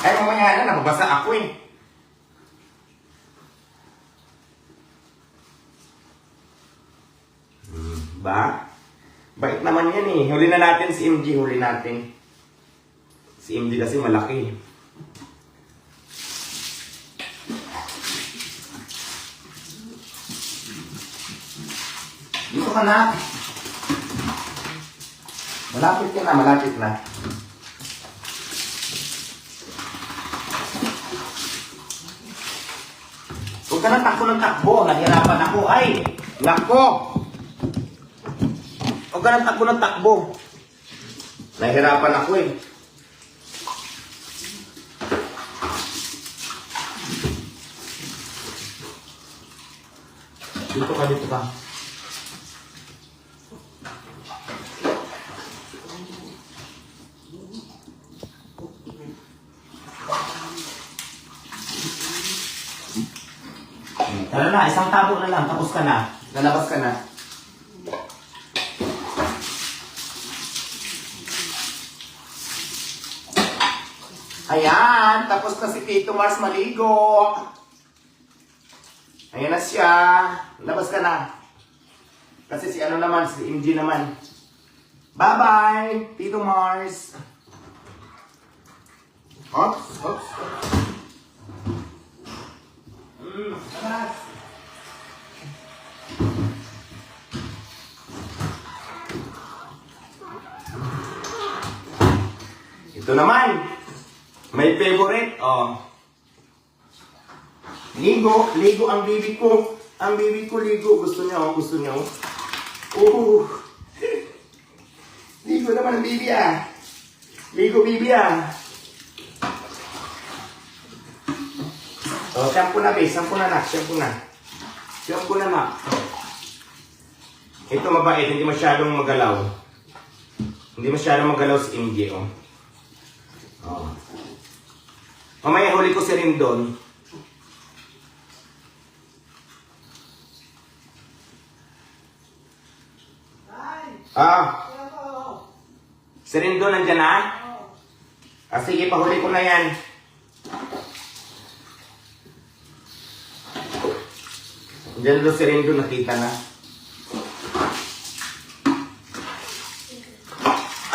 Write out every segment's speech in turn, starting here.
Ay, mamaya na, nababasa ako eh. Ba? Bait naman yan eh. Huli na natin si MG, huli natin. Si MG kasi malaki. Dito ka na. Malapit ka na, malapit na. Huwag ka na takbo ng takbo. Nahirapan ako. Ay! Nako! Huwag ka na takbo ng takbo. Nahirapan ako eh. Dito ka, dito ka. Tara na, isang tabo na lang, tapos ka na. Lalabas ka na. Ayan, tapos na si Tito Mars maligo. Ayan na siya. Labas ka na. Kasi si ano naman, si MG naman. Bye-bye, Tito Mars. Oops, oops. Labas. Ito naman. May favorite. Oh. Ligo. Ligo ang baby ko. Ang baby ko ligo. Gusto niya, oh. Gusto niya, oh. Ligo naman ang baby, ah. Ligo, baby, ah. Oh, shampoo na, base. Shampoo na, nak. Shampoo na. Shampoo na, nak. Ito mabait. Hindi masyadong magalaw. Hindi masyadong magalaw si MJ, oh. Oh. Mamaya huli ko si Rindon. Si Rindon nandyan na? Sige, pahuli ko na yan. Diyan doon si Rindon, nakita na.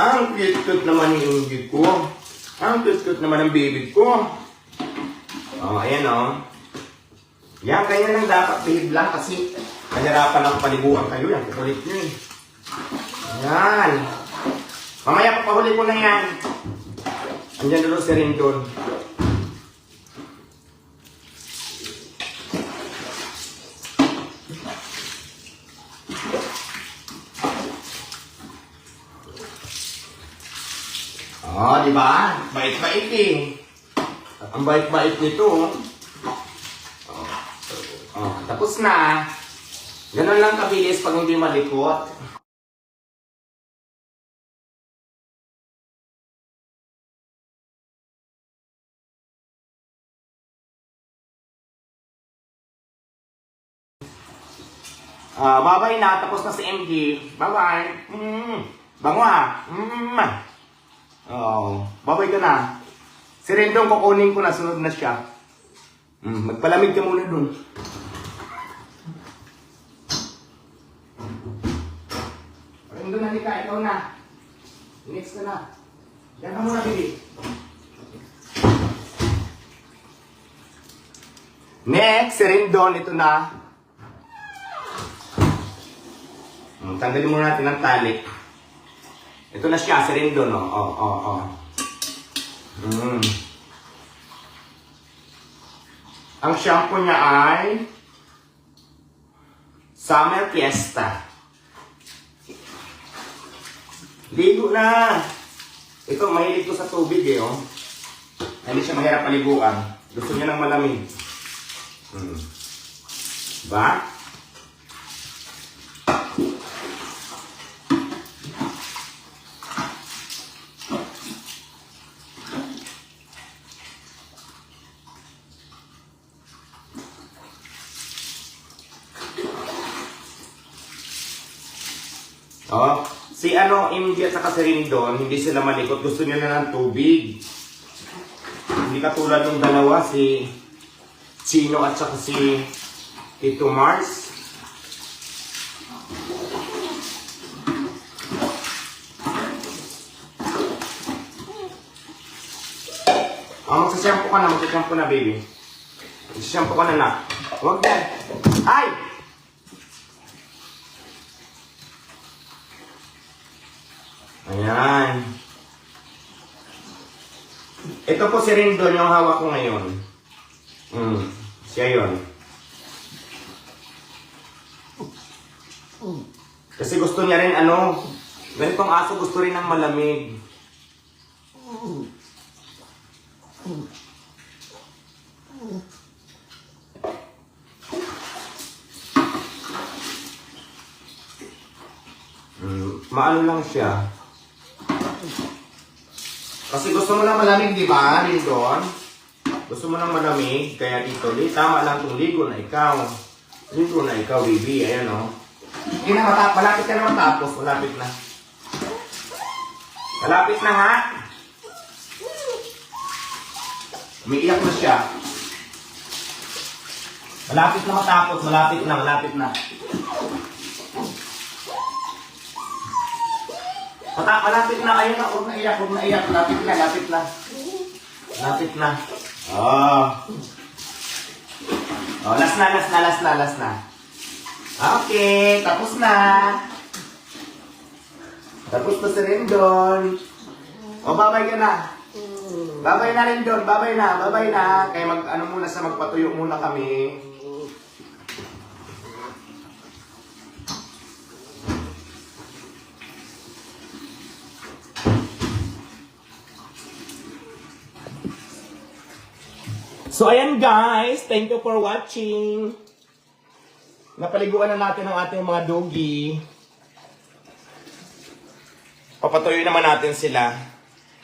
Ang cute-cute naman yung baby ko. Ang cute-cute naman ang baby ko. Oh, ayan oh. Yan, kanya lang dapat behave lang kasi nahirapan ako paliguan kayo. Yan, kukulit nyo eh. Yan. Mamaya papahuli ko na yan. Andyan doon si Rindon. Oh, di ba? Bait-bait eh. Ang bait-bait nito. Oh, tapos na. Ganun lang kabilis pag hindi malikot. Bye-bye na. Tapos na si MG. Bye-bye. Bango ah. Oh, babay ka na. Si Rendong kukunin ko na, sunod na siya. Magpalamig ka muna dun. Rendong, halika, ikaw na. Next ka na. Yan ka muna, baby. Next, si Rendong, ito na. Tanggalin muna natin ang tali. Ito na siya, si Rindon, oh. Ang shampoo niya ay Summer Fiesta. Ligo na! Ito, mahilig ko sa tubig eh, oh. Hindi siya mahirap paliguan. Gusto niya ng malamig. Ba? Oh, si MJ at saka si Rindon, hindi sila malikot. Gusto nila ng tubig. Hindi katulad ng dalawa, si Chino at saka si Tito Mars. Magsashampoo ka na, baby. Magsashampoo ka na. Huwag yan. Ay! Ayan. Ito po si Rindon, yung hawak ko ngayon. Siya yun. Kasi gusto niya rin, ganitong aso gusto rin ng malamig. Maano lang siya. Kasi gusto mo lang malamig, di ba, Rindon? Gusto mo lang malamig, kaya dito, tama lang itong ligo na ikaw. Ligo na ikaw, baby. Ayan, o. Hindi na malapit ka na matapos. Malapit na. Malapit na, ha? Umiiyak na siya. Malapit na matapos. Malapit na. Malapit na. Ayun na. Huwag na iyak. Malapit na. Last na. Okay, tapos na. Tapos na si Rindon. Babay ka na. Babay na, Rindon. Babay na. Kaya magpatuyo muna kami. So, ayan guys. Thank you for watching. Napaliguan na natin ang ating mga doggy. Papatuloy naman natin sila.